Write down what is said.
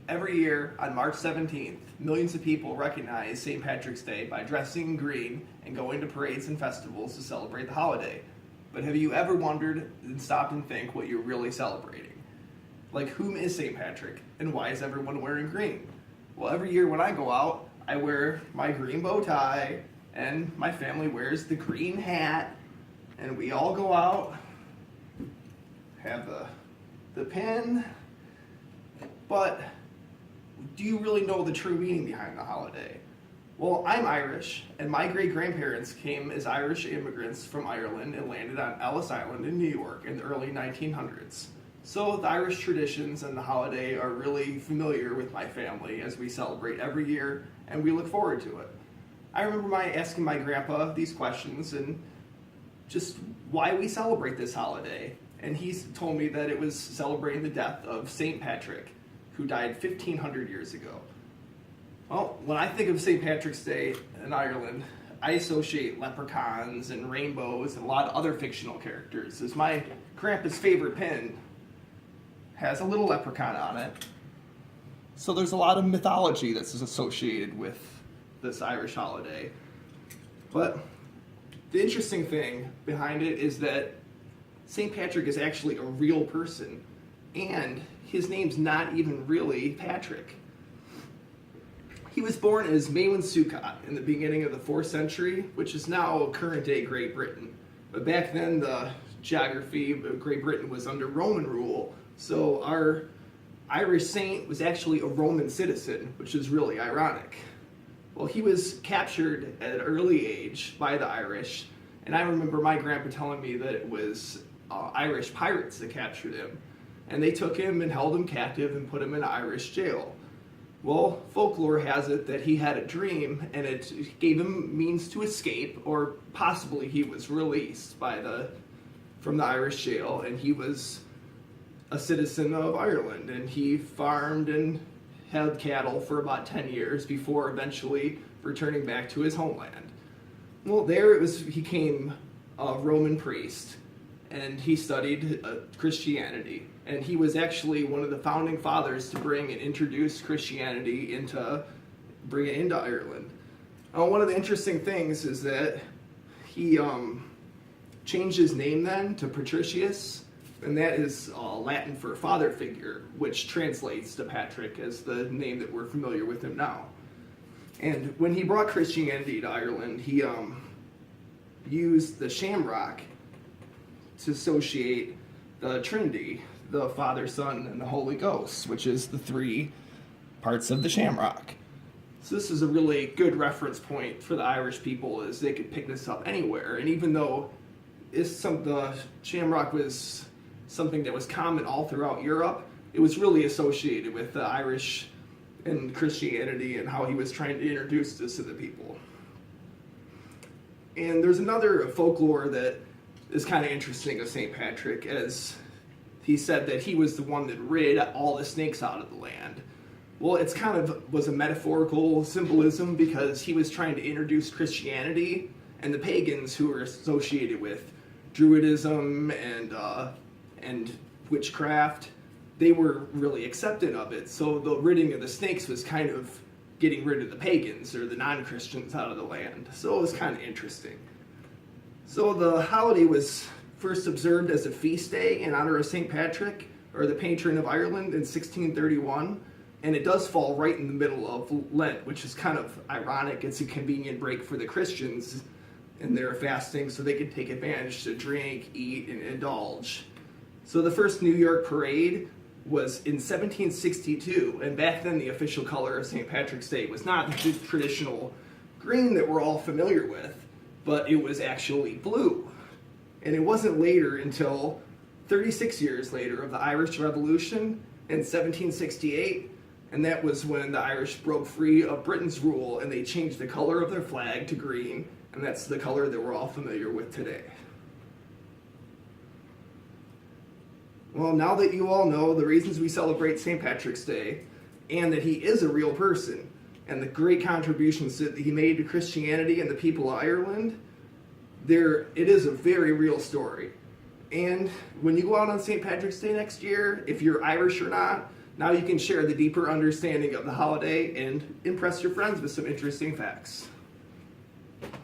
Every year on March 17th, millions of people recognize St. Patrick's Day by dressing in green and going to parades and festivals to celebrate the holiday. But have you ever wondered and stopped and think what you're really celebrating? Like, whom is St. Patrick and why is everyone wearing green? Well, every year when I go out, I wear my green bow tie and my family wears the green hat, and we all go out, have the pin, but do you really know the true meaning behind the holiday? Well, I'm Irish, and my great-grandparents came as Irish immigrants from Ireland and landed on Ellis Island in New York in the early 1900s. So the Irish traditions and the holiday are really familiar with my family as we celebrate every year, and we look forward to it. I remember asking my grandpa these questions and just why we celebrate this holiday. And he told me that it was celebrating the death of St. Patrick, who died 1,500 years ago. Well, when I think of St. Patrick's Day in Ireland, I associate leprechauns and rainbows and a lot of other fictional characters, as my grandpa's favorite pin has a little leprechaun on it. So there's a lot of mythology that's associated with this Irish holiday. But the interesting thing behind it is that St. Patrick is actually a real person, and his name's not even really Patrick. He was born as Maewyn Succat in the beginning of the 4th century, which is now current-day Great Britain. But back then, the geography of Great Britain was under Roman rule, so our Irish saint was actually a Roman citizen, which is really ironic. Well, he was captured at an early age by the Irish, and I remember my grandpa telling me that it was Irish pirates that captured him. And they took him and held him captive and put him in an Irish jail. Well, folklore has it that he had a dream and it gave him means to escape, or possibly he was released from the Irish jail, and he was a citizen of Ireland, and he farmed and had cattle for about 10 years before eventually returning back to his homeland. Well, he became a Roman priest, and he studied Christianity. And he was actually one of the founding fathers to bring and introduce Christianity bring it into Ireland. One of the interesting things is that he changed his name then to Patricius, and that is Latin for father figure, which translates to Patrick as the name that we're familiar with him now. And when he brought Christianity to Ireland, he used the shamrock to associate the Trinity, the Father, Son, and the Holy Ghost, which is the 3 parts of the shamrock. So this is a really good reference point for the Irish people, as they could pick this up anywhere. And even though the shamrock was something that was common all throughout Europe, it was really associated with the Irish and Christianity and how he was trying to introduce this to the people. And there's another folklore that is kind of interesting of St. Patrick, as he said that he was the one that rid all the snakes out of the land. Well, it's kind of was a metaphorical symbolism, because he was trying to introduce Christianity, and the pagans who were associated with Druidism and witchcraft, they were really accepting of it. So the ridding of the snakes was kind of getting rid of the pagans or the non-Christians out of the land. So it was kind of interesting. So the holiday was first observed as a feast day in honor of St. Patrick, or the patron of Ireland, in 1631, and it does fall right in the middle of Lent, which is kind of ironic. It's a convenient break for the Christians in their fasting, so they can take advantage to drink, eat, and indulge. So the first New York parade was in 1762, and back then the official color of St. Patrick's Day was not the traditional green that we're all familiar with, but it was actually blue. And it wasn't later until 36 years later of the Irish Revolution in 1768, and that was when the Irish broke free of Britain's rule and they changed the color of their flag to green, and that's the color that we're all familiar with today. Well, now that you all know the reasons we celebrate St. Patrick's Day, and that he is a real person, and the great contributions that he made to Christianity and the people of Ireland, it is a very real story. And when you go out on St. Patrick's Day next year, if you're Irish or not, Now you can share the deeper understanding of the holiday and impress your friends with some interesting facts.